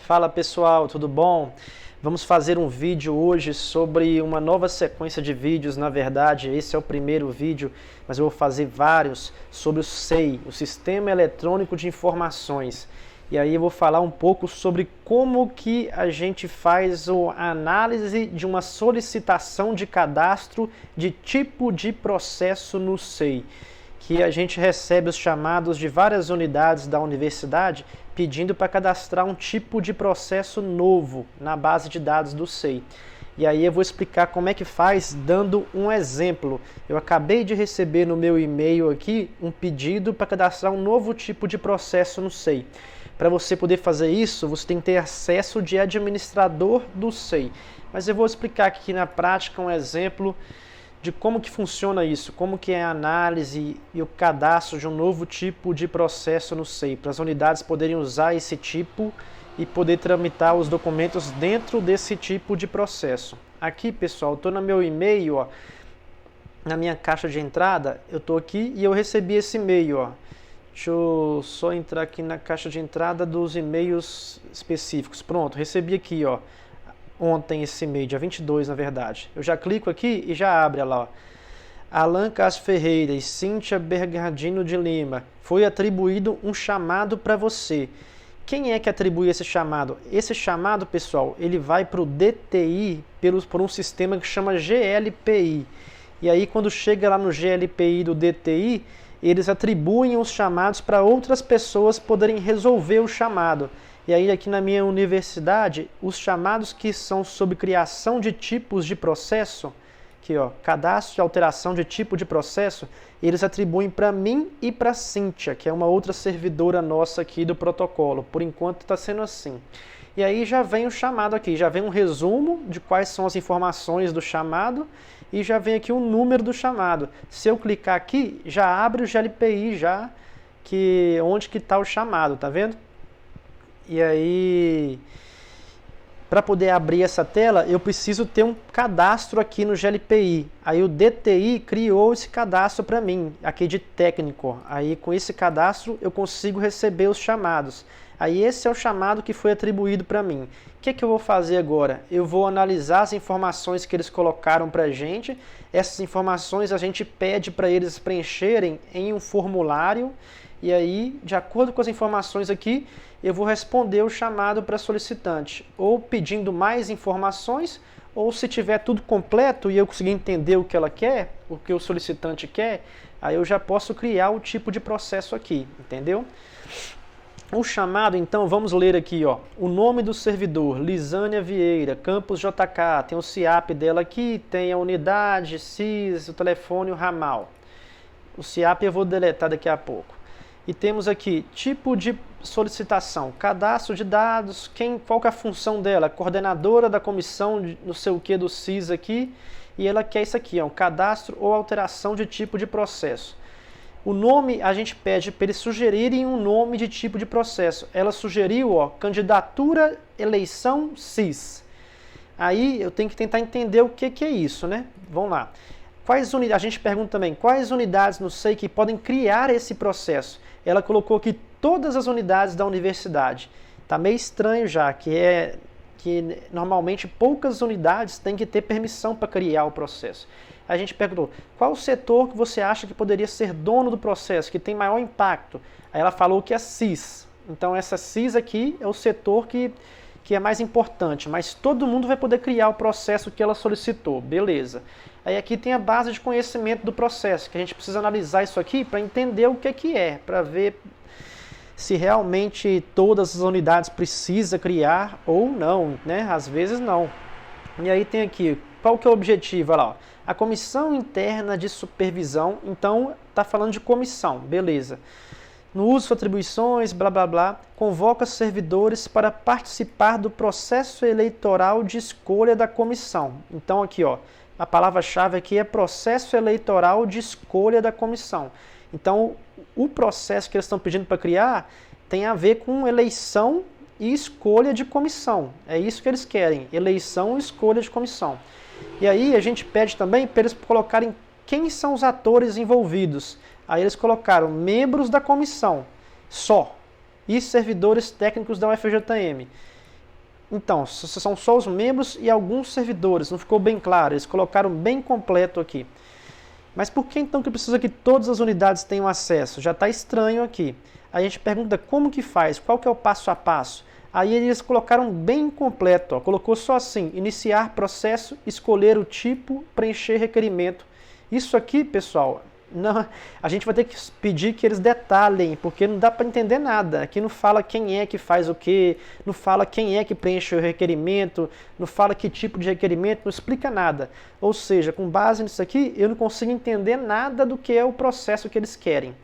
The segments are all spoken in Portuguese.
Fala pessoal, tudo bom? Vamos fazer um vídeo hoje sobre uma nova sequência de vídeos. Na verdade, esse é o primeiro vídeo, mas eu vou fazer vários sobre o SEI, o Sistema Eletrônico de Informações. E aí eu vou falar um pouco sobre como que a gente faz a análise de uma solicitação de cadastro de tipo de processo no SEI. Que a gente recebe os chamados de várias unidades da universidade pedindo para cadastrar um tipo de processo novo na base de dados do SEI. E aí eu vou explicar como é que faz dando um exemplo. Eu acabei de receber no meu e-mail aqui um pedido para cadastrar um novo tipo de processo no SEI. Para você poder fazer isso, você tem que ter acesso de administrador do SEI. Mas eu vou explicar aqui na prática um exemplo de como que funciona isso, como que é a análise e o cadastro de um novo tipo de processo no SEI, para as unidades poderem usar esse tipo e poder tramitar os documentos dentro desse tipo de processo. Aqui, pessoal, estou no meu e-mail, ó, na minha caixa de entrada, eu estou aqui e eu recebi esse e-mail. Ó. Deixa eu só entrar aqui na caixa de entrada dos e-mails específicos. Pronto, recebi aqui, ó. Ontem esse e-mail, dia 22 na verdade. Eu já clico aqui e já abre lá, ó. Alan Castro Ferreira e Cíntia Bergardino de Lima. Foi atribuído um chamado para você. Quem é que atribui esse chamado? Esse chamado, pessoal, ele vai para o DTI por um sistema que chama GLPI. E aí quando chega lá no GLPI do DTI, eles atribuem os chamados para outras pessoas poderem resolver o chamado. E aí aqui na minha universidade, os chamados que são sobre criação de tipos de processo, aqui ó, cadastro e alteração de tipo de processo, eles atribuem para mim e para a Cíntia, que é uma outra servidora nossa aqui do protocolo. Por enquanto está sendo assim. E aí já vem o chamado aqui, já vem um resumo de quais são as informações do chamado e já vem aqui o número do chamado. Se eu clicar aqui, já abre o GLPI já, onde que está o chamado, tá vendo? E aí, para poder abrir essa tela, eu preciso ter um cadastro aqui no GLPI. Aí o DTI criou esse cadastro para mim, aqui de técnico. Aí com esse cadastro eu consigo receber os chamados. Aí esse é o chamado que foi atribuído para mim. O que eu vou fazer agora? Eu vou analisar as informações que eles colocaram para a gente. Essas informações a gente pede para eles preencherem em um formulário. E aí, de acordo com as informações aqui, eu vou responder o chamado para solicitante, ou pedindo mais informações, ou se tiver tudo completo e eu conseguir entender o que ela quer, o que o solicitante quer, aí eu já posso criar o tipo de processo aqui, entendeu? O chamado, então, vamos ler aqui, ó, o nome do servidor, Lisânia Vieira, Campus JK, tem o CIAP dela aqui, tem a unidade, CIS, o telefone, o ramal. O CIAP eu vou deletar daqui a pouco. E temos aqui tipo de solicitação, cadastro de dados, qual que é a função dela? Coordenadora da comissão de não sei o que do CIS aqui, e ela quer isso aqui, ó, um cadastro ou alteração de tipo de processo. O nome a gente pede para eles sugerirem um nome de tipo de processo. Ela sugeriu, ó, candidatura, eleição, CIS. Aí eu tenho que tentar entender o que é isso, né? Vamos lá. A gente pergunta também, quais unidades no SEI que podem criar esse processo? Ela colocou aqui todas as unidades da universidade. Está meio estranho já, que normalmente poucas unidades têm que ter permissão para criar o processo. A gente perguntou, qual o setor que você acha que poderia ser dono do processo, que tem maior impacto? Aí ela falou que é CIS. Então essa CIS aqui é o setor que é mais importante, mas todo mundo vai poder criar o processo que ela solicitou, beleza. Aí aqui tem a base de conhecimento do processo, que a gente precisa analisar isso aqui para entender o que é, para ver se realmente todas as unidades precisam criar ou não, né? Às vezes não. E aí tem aqui, qual que é o objetivo? Olha lá, ó. A comissão interna de supervisão, então está falando de comissão, beleza. No uso de atribuições, blá blá blá, convoca servidores para participar do processo eleitoral de escolha da comissão. Então aqui, ó, a palavra-chave aqui é processo eleitoral de escolha da comissão. Então o processo que eles estão pedindo para criar tem a ver com eleição e escolha de comissão. É isso que eles querem, eleição e escolha de comissão. E aí a gente pede também para eles colocarem quem são os atores envolvidos. Aí eles colocaram membros da comissão, só, e servidores técnicos da UFJM. Então, são só os membros e alguns servidores, não ficou bem claro, eles colocaram bem completo aqui. Mas por que então que precisa que todas as unidades tenham acesso? Já está estranho aqui. A gente pergunta como que faz, qual que é o passo a passo. Aí eles colocaram bem completo, ó. Colocou só assim, iniciar processo, escolher o tipo, preencher requerimento. Isso aqui, pessoal, não, a gente vai ter que pedir que eles detalhem, porque não dá para entender nada. Aqui não fala quem é que faz o quê, não fala quem é que preenche o requerimento, não fala que tipo de requerimento, não explica nada. Ou seja, com base nisso aqui, eu não consigo entender nada do que é o processo que eles querem.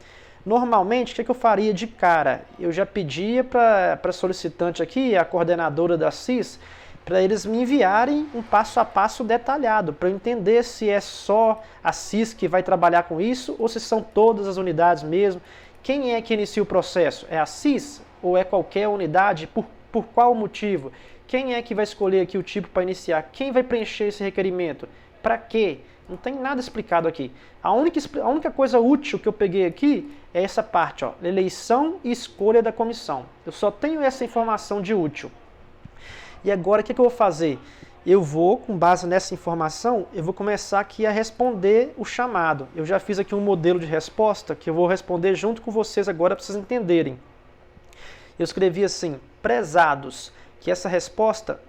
Normalmente, o que eu faria de cara? Eu já pedia para a solicitante aqui, a coordenadora da CIS, para eles me enviarem um passo a passo detalhado, para eu entender se é só a CIS que vai trabalhar com isso ou se são todas as unidades mesmo. Quem é que inicia o processo? É a CIS ou é qualquer unidade? Por qual motivo? Quem é que vai escolher aqui o tipo para iniciar? Quem vai preencher esse requerimento? Para quê? Não tem nada explicado aqui. A única coisa útil que eu peguei aqui é essa parte, ó, eleição e escolha da comissão. Eu só tenho essa informação de útil. E agora o que eu vou fazer? Eu vou, com base nessa informação, eu vou começar aqui a responder o chamado. Eu já fiz aqui um modelo de resposta que eu vou responder junto com vocês agora para vocês entenderem. Eu escrevi assim, prezados, que essa resposta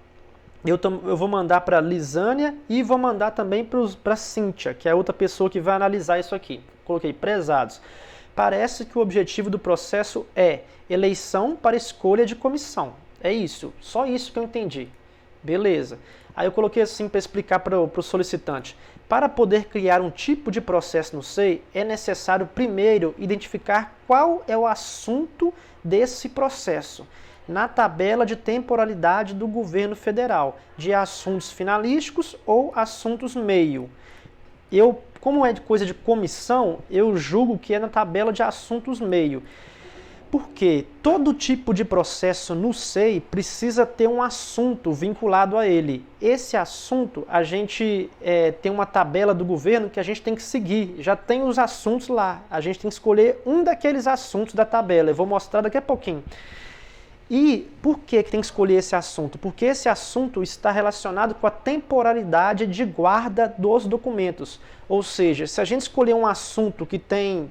eu vou mandar para a Lisânia e vou mandar também para a Cíntia, que é a outra pessoa que vai analisar isso aqui. Coloquei prezados. Parece que o objetivo do processo é eleição para escolha de comissão. É isso, só isso que eu entendi. Beleza. Aí eu coloquei assim para explicar para o solicitante. Para poder criar um tipo de processo no SEI, é necessário primeiro identificar qual é o assunto desse processo na tabela de temporalidade do governo federal, de assuntos finalísticos ou assuntos meio. Como é de coisa de comissão, eu julgo que é na tabela de assuntos meio. Porque todo tipo de processo no SEI precisa ter um assunto vinculado a ele. Esse assunto, a gente tem uma tabela do governo que a gente tem que seguir. Já tem os assuntos lá. A gente tem que escolher um daqueles assuntos da tabela. Eu vou mostrar daqui a pouquinho. E por que tem que escolher esse assunto? Porque esse assunto está relacionado com a temporalidade de guarda dos documentos. Ou seja, se a gente escolher um assunto que tem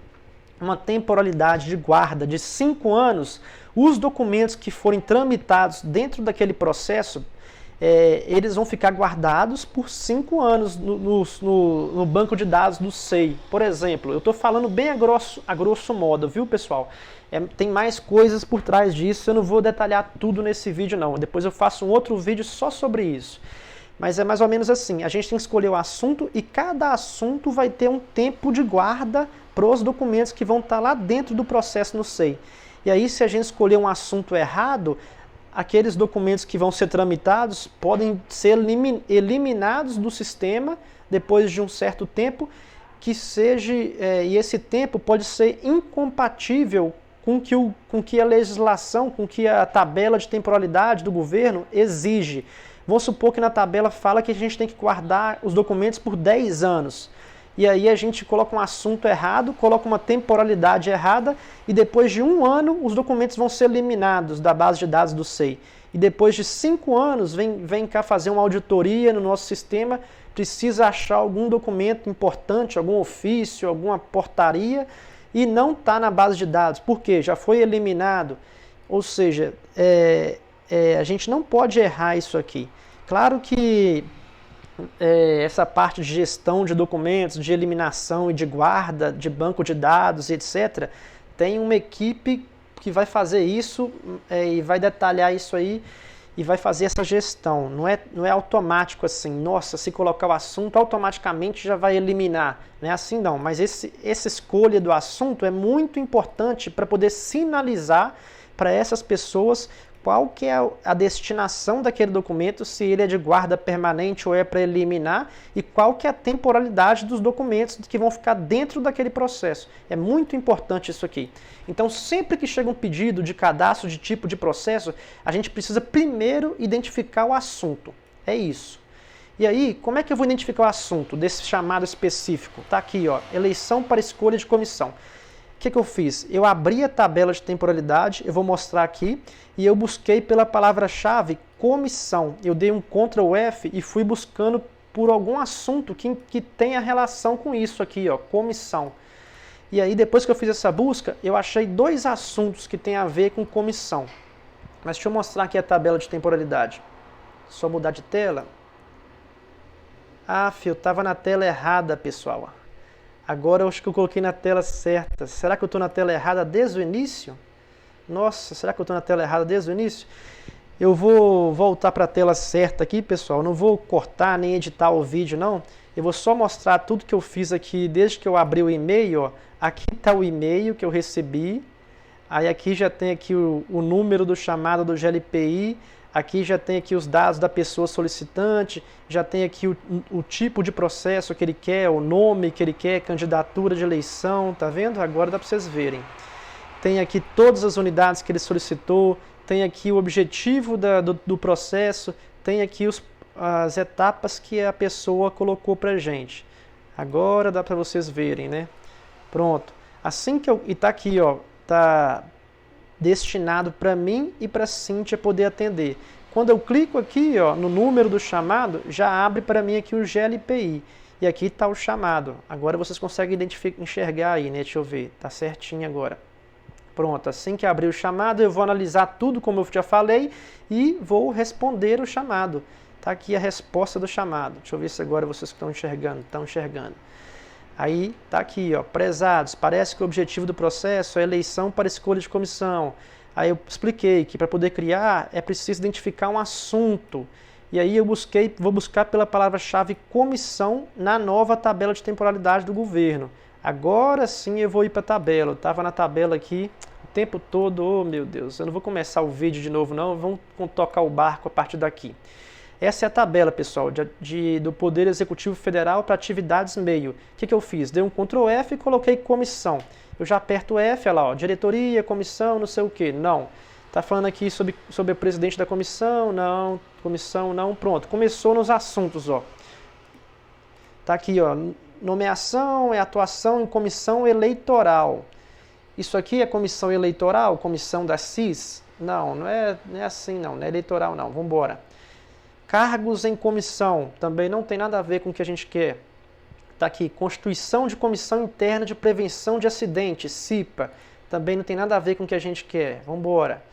uma temporalidade de guarda de 5 anos, os documentos que forem tramitados dentro daquele processo, eles vão ficar guardados por 5 anos no banco de dados do SEI. Por exemplo, eu estou falando bem a grosso modo, viu, pessoal? Tem mais coisas por trás disso, eu não vou detalhar tudo nesse vídeo não. Depois eu faço um outro vídeo só sobre isso. Mas é mais ou menos assim, a gente tem que escolher o assunto e cada assunto vai ter um tempo de guarda para os documentos que vão estar lá dentro do processo no SEI. E aí, se a gente escolher um assunto errado, aqueles documentos que vão ser tramitados podem ser eliminados do sistema depois de um certo tempo, e esse tempo pode ser incompatível com que a legislação, com que a tabela de temporalidade do governo exige. Vamos supor que na tabela fala que a gente tem que guardar os documentos por 10 anos. E aí a gente coloca um assunto errado, coloca uma temporalidade errada e depois de 1 ano os documentos vão ser eliminados da base de dados do SEI. E depois de 5 anos vem cá fazer uma auditoria no nosso sistema, precisa achar algum documento importante, algum ofício, alguma portaria e não está na base de dados. Por quê? Já foi eliminado. Ou seja, a gente não pode errar isso aqui. Claro que essa parte de gestão de documentos, de eliminação e de guarda de banco de dados, etc., tem uma equipe que vai fazer isso e vai detalhar isso aí e vai fazer essa gestão. Não é automático assim, nossa, se colocar o assunto, automaticamente já vai eliminar. Não é assim não, mas essa escolha do assunto é muito importante para poder sinalizar para essas pessoas qual que é a destinação daquele documento, se ele é de guarda permanente ou é para eliminar, e qual que é a temporalidade dos documentos que vão ficar dentro daquele processo. É muito importante isso aqui. Então, sempre que chega um pedido de cadastro de tipo de processo, a gente precisa primeiro identificar o assunto. É isso. E aí, como é que eu vou identificar o assunto desse chamado específico? Está aqui, ó, eleição para escolha de comissão. que eu fiz? Eu abri a tabela de temporalidade, eu vou mostrar aqui, e eu busquei pela palavra-chave comissão. Eu dei um Ctrl F e fui buscando por algum assunto que tenha relação com isso aqui, ó, comissão. E aí, depois que eu fiz essa busca, eu achei 2 assuntos que tem a ver com comissão. Mas deixa eu mostrar aqui a tabela de temporalidade. Só mudar de tela. Ah, eu estava na tela errada, pessoal. Agora eu acho que eu coloquei na tela certa. Será que eu estou na tela errada desde o início? Nossa, será que eu estou na tela errada desde o início? Eu vou voltar para a tela certa aqui, pessoal. Não vou cortar nem editar o vídeo, não. Eu vou só mostrar tudo que eu fiz aqui desde que eu abri o e-mail. Ó. Aqui está o e-mail que eu recebi. Aí aqui já tem aqui o número do chamado do GLPI. Aqui já tem aqui os dados da pessoa solicitante. Já tem aqui o tipo de processo que ele quer, o nome que ele quer, candidatura de eleição. Tá vendo? Agora dá para vocês verem. Tem aqui todas as unidades que ele solicitou. Tem aqui o objetivo do processo. Tem aqui as etapas que a pessoa colocou para a gente. Agora dá para vocês verem, né? Pronto. Assim que e tá aqui, ó, tá destinado para mim e para a Cíntia poder atender. Quando eu clico aqui, ó, no número do chamado, já abre para mim aqui o GLPI. E aqui está o chamado. Agora vocês conseguem enxergar aí, né? Deixa eu ver. Tá certinho agora. Pronto, assim que abrir o chamado, eu vou analisar tudo como eu já falei e vou responder o chamado. Está aqui a resposta do chamado. Deixa eu ver se agora vocês estão enxergando. Aí está aqui, ó, prezados, parece que o objetivo do processo é a eleição para escolha de comissão. Aí eu expliquei que para poder criar é preciso identificar um assunto. E aí eu vou buscar pela palavra-chave comissão na nova tabela de temporalidade do governo. Agora sim eu vou ir para a tabela. Eu estava na tabela aqui o tempo todo. Oh, meu Deus, eu não vou começar o vídeo de novo não, vamos tocar o barco a partir daqui. Essa é a tabela, pessoal, do Poder Executivo Federal para atividades meio. O que eu fiz? Dei um Ctrl F e coloquei comissão. Eu já aperto o F, olha lá, ó, diretoria, comissão, não sei o que. Não. Está falando aqui sobre o presidente da comissão, não. Comissão, não. Pronto, começou nos assuntos, ó. Tá aqui, ó. Nomeação é atuação em comissão eleitoral. Isso aqui é comissão eleitoral? Comissão da CIS? Não, não é assim não, não é eleitoral não. Vamos embora. Cargos em comissão, também não tem nada a ver com o que a gente quer. Está aqui, Constituição de Comissão Interna de Prevenção de Acidentes, CIPA, também não tem nada a ver com o que a gente quer. Vamos embora.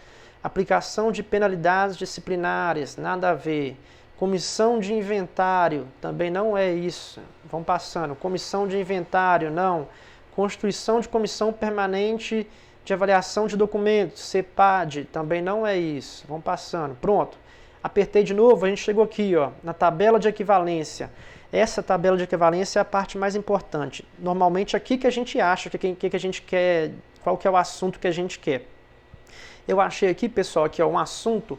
Aplicação de penalidades disciplinares, nada a ver. Comissão de Inventário, também não é isso. Vamos passando. Comissão de Inventário, não. Constituição de Comissão Permanente de Avaliação de Documentos, CEPAD, também não é isso. Vamos passando. Pronto. Apertei de novo, a gente chegou aqui, ó, na tabela de equivalência. Essa tabela de equivalência é a parte mais importante. Normalmente aqui que a gente acha, que a gente quer, qual que é o assunto que a gente quer. Eu achei aqui, pessoal, aqui ó, um assunto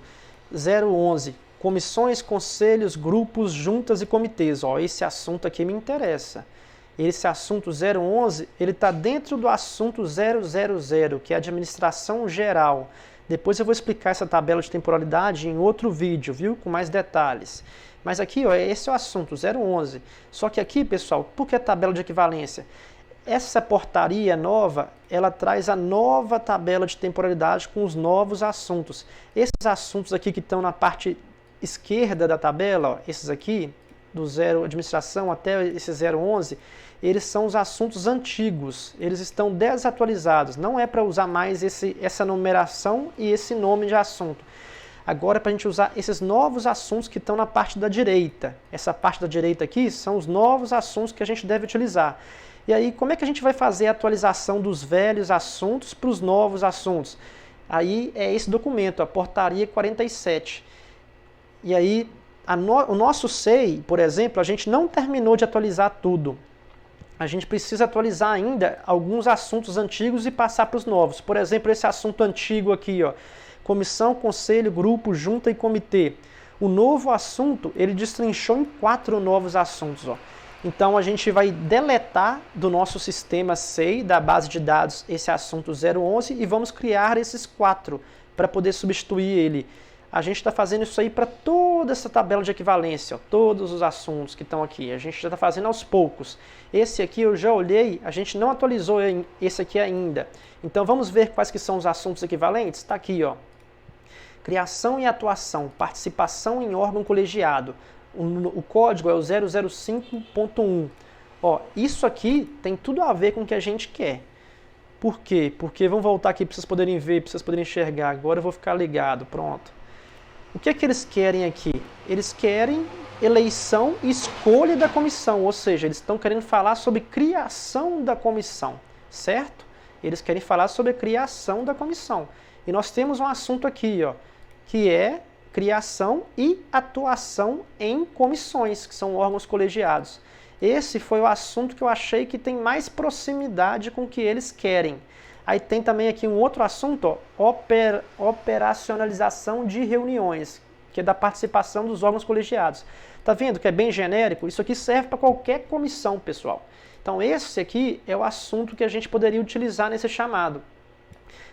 011, comissões, conselhos, grupos, juntas e comitês. Ó, esse assunto aqui me interessa. Esse assunto 011, ele está dentro do assunto 000, que é administração geral. Depois eu vou explicar essa tabela de temporalidade em outro vídeo, viu? Com mais detalhes. Mas aqui, ó, esse é o assunto, 011. Só que aqui, pessoal, por que a tabela de equivalência? Essa portaria nova, ela traz a nova tabela de temporalidade com os novos assuntos. Esses assuntos aqui que estão na parte esquerda da tabela, ó, esses aqui, do zero administração até esse 011, eles são os assuntos antigos, eles estão desatualizados, não é para usar mais essa numeração e esse nome de assunto. Agora é para a gente usar esses novos assuntos que estão na parte da direita. Essa parte da direita aqui são os novos assuntos que a gente deve utilizar. E aí, como é que a gente vai fazer a atualização dos velhos assuntos para os novos assuntos? Aí é esse documento, a portaria 47. E aí, o nosso SEI, por exemplo, a gente não terminou de atualizar tudo. A gente precisa atualizar ainda alguns assuntos antigos e passar para os novos. Por exemplo, esse assunto antigo aqui, ó, comissão, conselho, grupo, junta e comitê. O novo assunto, ele destrinchou em 4 novos assuntos. Ó. Então, a gente vai deletar do nosso sistema SEI, da base de dados, esse assunto 011 e vamos criar esses 4 para poder substituir ele. a gente está fazendo isso aí para toda essa tabela de equivalência, ó, todos os assuntos que estão aqui. A gente já está fazendo aos poucos. Esse aqui eu já olhei, a gente não atualizou esse aqui ainda. Então vamos ver quais que são os assuntos equivalentes? Está aqui, ó. Criação e atuação, participação em órgão colegiado. O código é o 005.1. Ó, isso aqui tem tudo a ver com o que a gente quer. Por quê? Porque, vamos voltar aqui para vocês poderem ver, para vocês poderem enxergar. Agora eu vou ficar ligado, pronto. O que é que eles querem aqui? Eles querem eleição e escolha da comissão, ou seja, eles estão querendo falar sobre criação da comissão, certo? Eles querem falar sobre a criação da comissão. E nós temos um assunto aqui, ó, que é criação e atuação em comissões, que são órgãos colegiados. Esse foi o assunto que eu achei que tem mais proximidade com o que eles querem. Aí tem também aqui um outro assunto, ó, operacionalização de reuniões, que é da participação dos órgãos colegiados. Tá vendo que é bem genérico? Isso aqui serve para qualquer comissão, pessoal. Então esse aqui é o assunto que a gente poderia utilizar nesse chamado.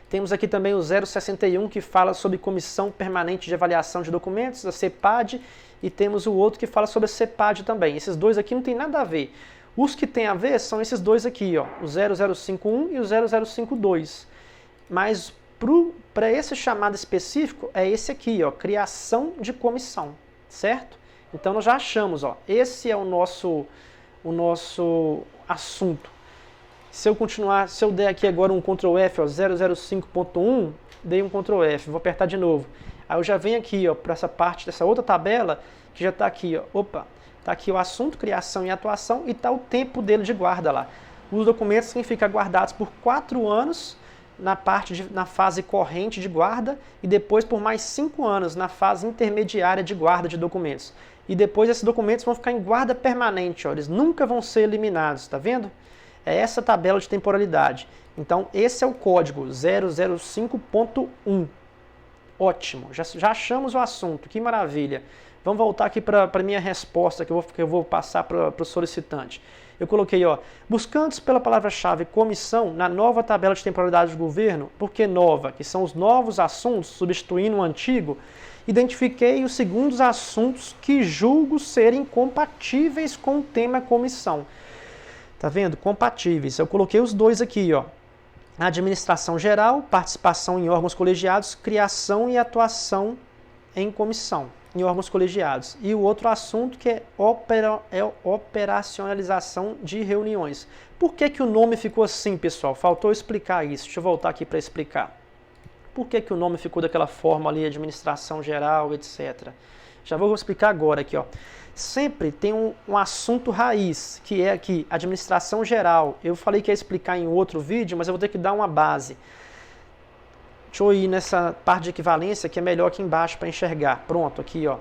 Temos aqui também o 061, que fala sobre Comissão Permanente de Avaliação de Documentos, a CEPAD, e temos o outro que fala sobre a CEPAD também. Esses dois aqui não tem nada a ver. Os que tem a ver são esses dois aqui, ó, o 0051 e o 0052. Mas para esse chamado específico é esse aqui, ó, criação de comissão, certo? Então nós já achamos, ó, esse é o nosso assunto. Se eu continuar, se eu der aqui agora um Ctrl F, ó, 005.1, dei um Ctrl F, vou apertar de novo. Aí eu já venho aqui, ó, para essa parte dessa outra tabela, que já está aqui, ó, opa, está aqui o assunto, criação e atuação, e está o tempo dele de guarda lá. Os documentos têm que ficar guardados por 4 anos na fase corrente de guarda e depois por mais 5 anos na fase intermediária de guarda de documentos. E depois esses documentos vão ficar em guarda permanente, ó, eles nunca vão ser eliminados, tá vendo? É essa tabela de temporalidade. Então esse é o código 005.1. Ótimo, já achamos o assunto, que maravilha. Vamos voltar aqui para a minha resposta que eu vou passar para o solicitante. Eu coloquei, ó, buscantes pela palavra-chave comissão na nova tabela de temporalidade do governo, por que nova? Que são os novos assuntos, substituindo o antigo, identifiquei os segundos assuntos que julgo serem compatíveis com o tema comissão. Tá vendo? Compatíveis. Eu coloquei os dois aqui, ó. Administração geral, participação em órgãos colegiados, criação e atuação em comissão, em órgãos colegiados. E o outro assunto que é operacionalização de reuniões. Por que o nome ficou assim, pessoal? Faltou explicar isso. Deixa eu voltar aqui para explicar. Por que o nome ficou daquela forma ali, administração geral, etc. Já vou explicar agora aqui, ó. Sempre tem um assunto raiz, que é aqui, administração geral. Eu falei que ia explicar em outro vídeo, mas eu vou ter que dar uma base. Deixa eu ir nessa parte de equivalência, que é melhor aqui embaixo para enxergar. Pronto, aqui, ó.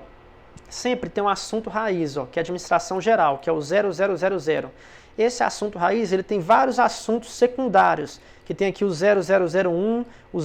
Sempre tem um assunto raiz, ó, que é administração geral, que é o 0000. Esse assunto raiz, ele tem vários assuntos secundários, que tem aqui o 0001, o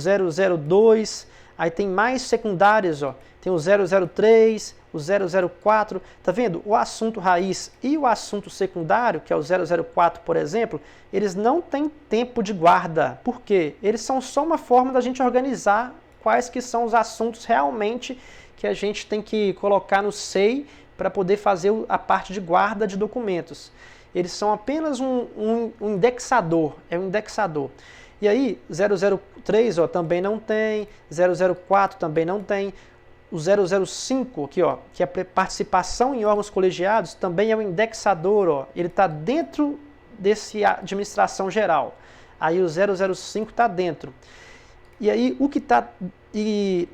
002, aí tem mais secundários, ó. Tem o 003, o 004, tá vendo? O assunto raiz e o assunto secundário, que é o 004, por exemplo, eles não têm tempo de guarda. Por quê? Eles são só uma forma da gente organizar quais que são os assuntos realmente que a gente tem que colocar no SEI para poder fazer a parte de guarda de documentos. Eles são apenas um indexador, é um indexador. E aí, 003, ó, também não tem, 004 também não tem. O 005, aqui, ó, que é a participação em órgãos colegiados, também é um indexador, ó, ele está dentro desse administração geral. Aí o 005 está dentro. E aí o que está... Deixa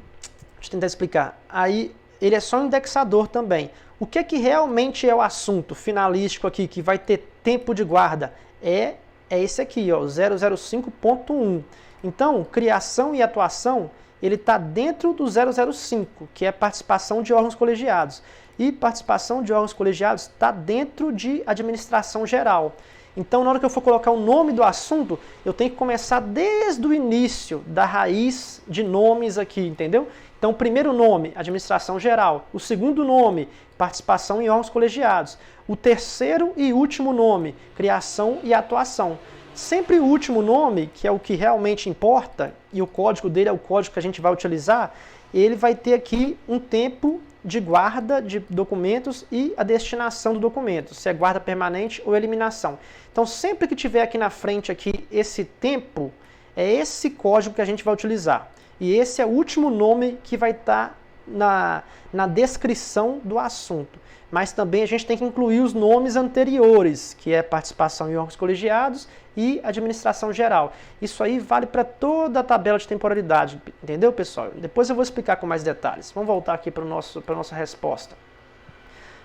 eu tentar explicar. Aí ele é só um indexador também. O que realmente é o assunto finalístico aqui, que vai ter tempo de guarda? É esse aqui, ó, 005.1. Então, criação e atuação, ele está dentro do 005, que é participação de órgãos colegiados. E participação de órgãos colegiados está dentro de administração geral. Então, na hora que eu for colocar o nome do assunto, eu tenho que começar desde o início da raiz de nomes aqui, entendeu? Então, o primeiro nome, administração geral. O segundo nome, participação em órgãos colegiados. O terceiro e último nome, criação e atuação. Sempre o último nome, que é o que realmente importa, e o código dele é o código que a gente vai utilizar, ele vai ter aqui um tempo de guarda de documentos e a destinação do documento, se é guarda permanente ou eliminação. Então, sempre que tiver aqui na frente aqui esse tempo, é esse código que a gente vai utilizar. E esse é o último nome que vai estar na descrição do assunto. Mas também a gente tem que incluir os nomes anteriores, que é participação em órgãos colegiados e administração geral. Isso aí vale para toda a tabela de temporalidade, entendeu, pessoal? Depois eu vou explicar com mais detalhes. Vamos voltar aqui para a nossa resposta.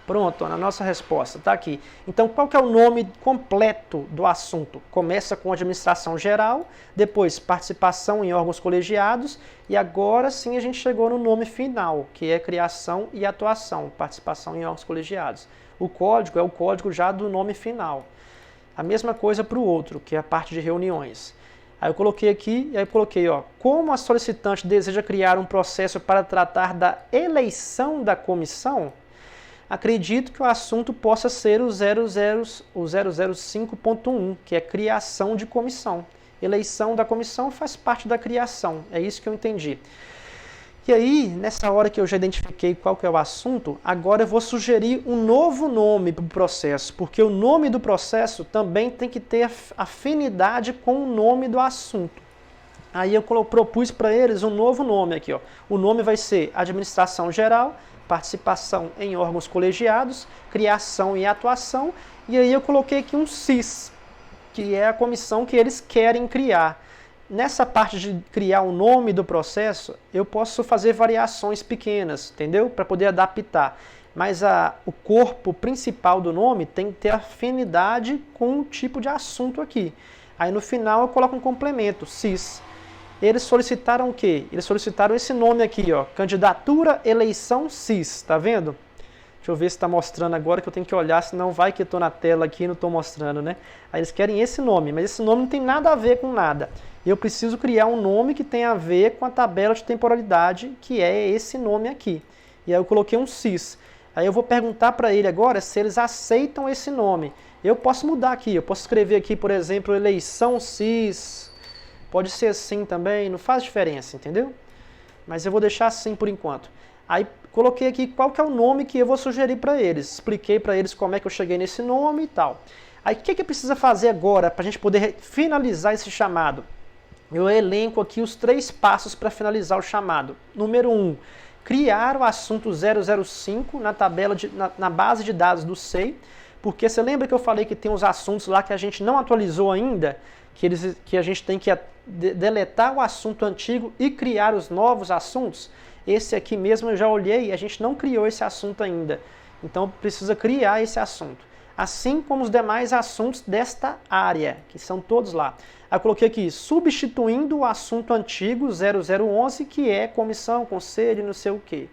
Pronto, a nossa resposta está aqui. Então, qual que é o nome completo do assunto? Começa com administração geral, depois participação em órgãos colegiados, e agora sim a gente chegou no nome final, que é criação e atuação, participação em órgãos colegiados. O código é o código já do nome final. A mesma coisa para o outro, que é a parte de reuniões. Aí eu coloquei aqui, e aí eu coloquei, ó, como a solicitante deseja criar um processo para tratar da eleição da comissão, acredito que o assunto possa ser o 005.1, que é criação de comissão. Eleição da comissão faz parte da criação, é isso que eu entendi. E aí, nessa hora que eu já identifiquei qual que é o assunto, agora eu vou sugerir um novo nome para o processo, porque o nome do processo também tem que ter afinidade com o nome do assunto. Aí eu propus para eles um novo nome aqui, ó. O nome vai ser Administração Geral, participação em órgãos colegiados, criação e atuação, e aí eu coloquei aqui um CIS, que é a comissão que eles querem criar. Nessa parte de criar o nome do processo, eu posso fazer variações pequenas, entendeu? Para poder adaptar. Mas o corpo principal do nome tem que ter afinidade com o tipo de assunto aqui. Aí no final eu coloco um complemento, CIS. Eles solicitaram o quê? Eles solicitaram esse nome aqui, ó, Candidatura Eleição CIS, tá vendo? Deixa eu ver se está mostrando agora, que eu tenho que olhar, senão vai que eu estou na tela aqui e não estou mostrando, né? Aí eles querem esse nome, mas esse nome não tem nada a ver com nada. Eu preciso criar um nome que tenha a ver com a tabela de temporalidade, que é esse nome aqui. E aí eu coloquei um CIS. Aí eu vou perguntar para ele agora se eles aceitam esse nome. Eu posso mudar aqui, eu posso escrever aqui, por exemplo, Eleição CIS. Pode ser assim também, não faz diferença, entendeu? Mas eu vou deixar assim por enquanto. Aí coloquei aqui qual que é o nome que eu vou sugerir para eles. Expliquei para eles como é que eu cheguei nesse nome e tal. Aí o que precisa fazer agora para a gente poder finalizar esse chamado? Eu elenco aqui os 3 passos para finalizar o chamado. Número 1, criar o assunto 005 na tabela na base de dados do SEI. Porque você lembra que eu falei que tem uns assuntos lá que a gente não atualizou ainda? Que a gente tem que deletar o assunto antigo e criar os novos assuntos? Esse aqui mesmo eu já olhei e a gente não criou esse assunto ainda. Então precisa criar esse assunto. Assim como os demais assuntos desta área, que são todos lá. Aí eu coloquei aqui, substituindo o assunto antigo 0011, que é comissão, conselho, não sei o quê.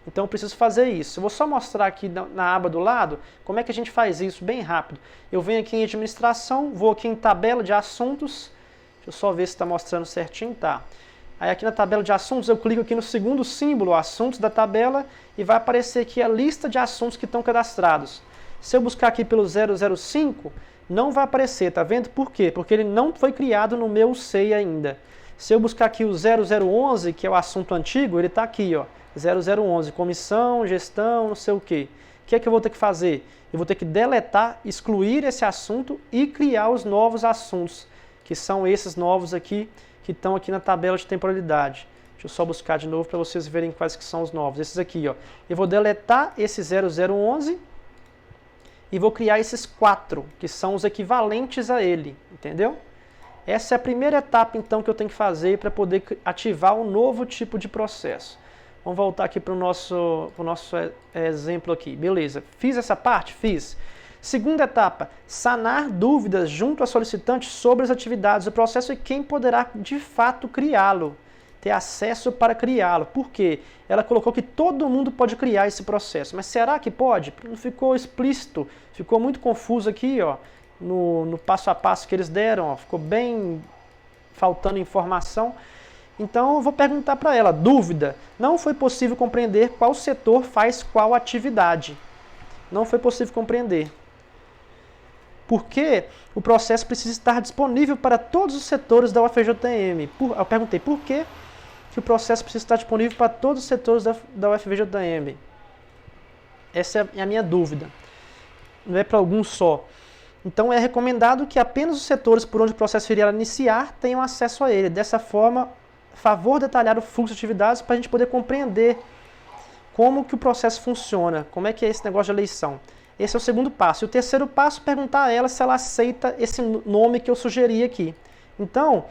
Então eu preciso fazer isso. Eu vou só mostrar aqui na aba do lado como é que a gente faz isso bem rápido. Eu venho aqui em administração, vou aqui em tabela de assuntos. Deixa eu só ver se está mostrando certinho, tá. Aí aqui na tabela de assuntos eu clico aqui no segundo símbolo, assuntos da tabela, e vai aparecer aqui a lista de assuntos que estão cadastrados. Se eu buscar aqui pelo 005, não vai aparecer, tá vendo? Por quê? Porque ele não foi criado no meu SEI ainda. Se eu buscar aqui o 0011, que é o assunto antigo, ele está aqui, ó. 0011, comissão, gestão, não sei o quê. O que é que eu vou ter que fazer? Eu vou ter que deletar, excluir esse assunto e criar os novos assuntos, que são esses novos aqui, que estão aqui na tabela de temporalidade. Deixa eu só buscar de novo para vocês verem quais que são os novos. Esses aqui, ó. Eu vou deletar esse 0011 e vou criar esses 4, que são os equivalentes a ele, entendeu? Essa é a primeira etapa, então, que eu tenho que fazer para poder ativar um novo tipo de processo. Vamos voltar aqui para o nosso exemplo aqui. Beleza, fiz essa parte? Fiz. Segunda etapa, sanar dúvidas junto à solicitante sobre as atividades do processo e quem poderá, de fato, criá-lo, ter acesso para criá-lo. Por quê? Ela colocou que todo mundo pode criar esse processo, mas será que pode? Não ficou explícito, ficou muito confuso aqui, ó, no passo a passo que eles deram, ó, ficou bem faltando informação. Então eu vou perguntar para ela, dúvida, não foi possível compreender qual setor faz qual atividade. Não foi possível compreender. Por que o processo precisa estar disponível para todos os setores da UFVJM? Eu perguntei, por que o processo precisa estar disponível para todos os setores da UFVJM? Essa é a minha dúvida. Não é para algum só. Então é recomendado que apenas os setores por onde o processo irá iniciar tenham acesso a ele. Dessa forma, favor detalhar o fluxo de atividades para a gente poder compreender como que o processo funciona, como é que é esse negócio de eleição. Esse é o segundo passo. E o terceiro passo é perguntar a ela se ela aceita esse nome que eu sugeri aqui. Então,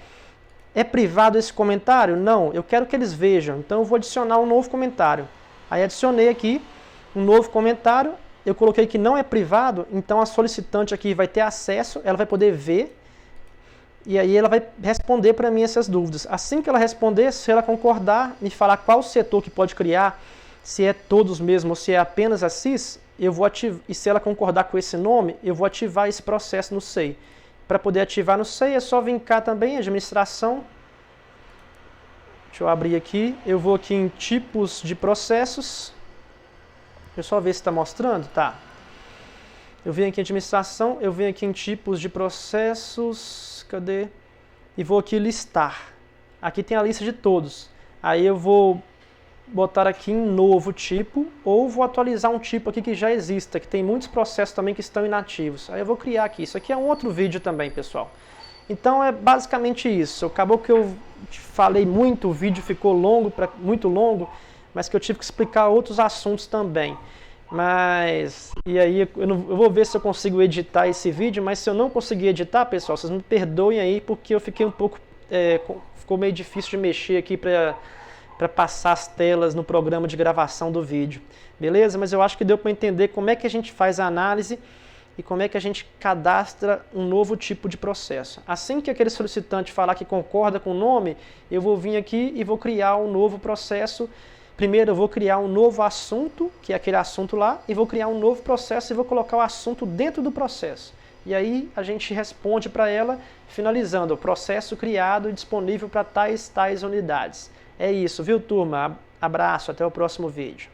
é privado esse comentário? Não, eu quero que eles vejam. Então eu vou adicionar um novo comentário. Aí adicionei aqui um novo comentário. Eu coloquei que não é privado, então a solicitante aqui vai ter acesso, ela vai poder ver. E aí ela vai responder para mim essas dúvidas. Assim que ela responder, se ela concordar, me falar qual setor que pode criar, se é todos mesmo ou se é apenas a CIS, eu vou ativar, e se ela concordar com esse nome, eu vou ativar esse processo no SEI. Para poder ativar no SEI, é só vir cá também, administração. Deixa eu abrir aqui. Eu vou aqui em tipos de processos. Deixa eu só ver se está mostrando. Tá. Eu venho aqui em administração, eu venho aqui em tipos de processos. Cadê? E vou aqui listar. Aqui tem a lista de todos. Aí eu vou botar aqui em novo tipo, ou vou atualizar um tipo aqui que já exista, que tem muitos processos também que estão inativos. Aí eu vou criar aqui. Isso aqui é um outro vídeo também, pessoal. Então é basicamente isso. Acabou que eu falei muito, o vídeo ficou longo, muito longo, mas que eu tive que explicar outros assuntos também. E aí eu vou ver se eu consigo editar esse vídeo, mas se eu não conseguir editar, pessoal, vocês me perdoem aí, porque eu fiquei um pouco, ficou meio difícil de mexer aqui para passar as telas no programa de gravação do vídeo, beleza? Mas eu acho que deu para entender como é que a gente faz a análise e como é que a gente cadastra um novo tipo de processo. Assim que aquele solicitante falar que concorda com o nome, eu vou vir aqui e vou criar um novo processo. Primeiro eu vou criar um novo assunto, que é aquele assunto lá, e vou criar um novo processo e vou colocar o assunto dentro do processo. E aí a gente responde para ela, finalizando, o processo criado e disponível para tais unidades. É isso, viu, turma? Abraço, até o próximo vídeo.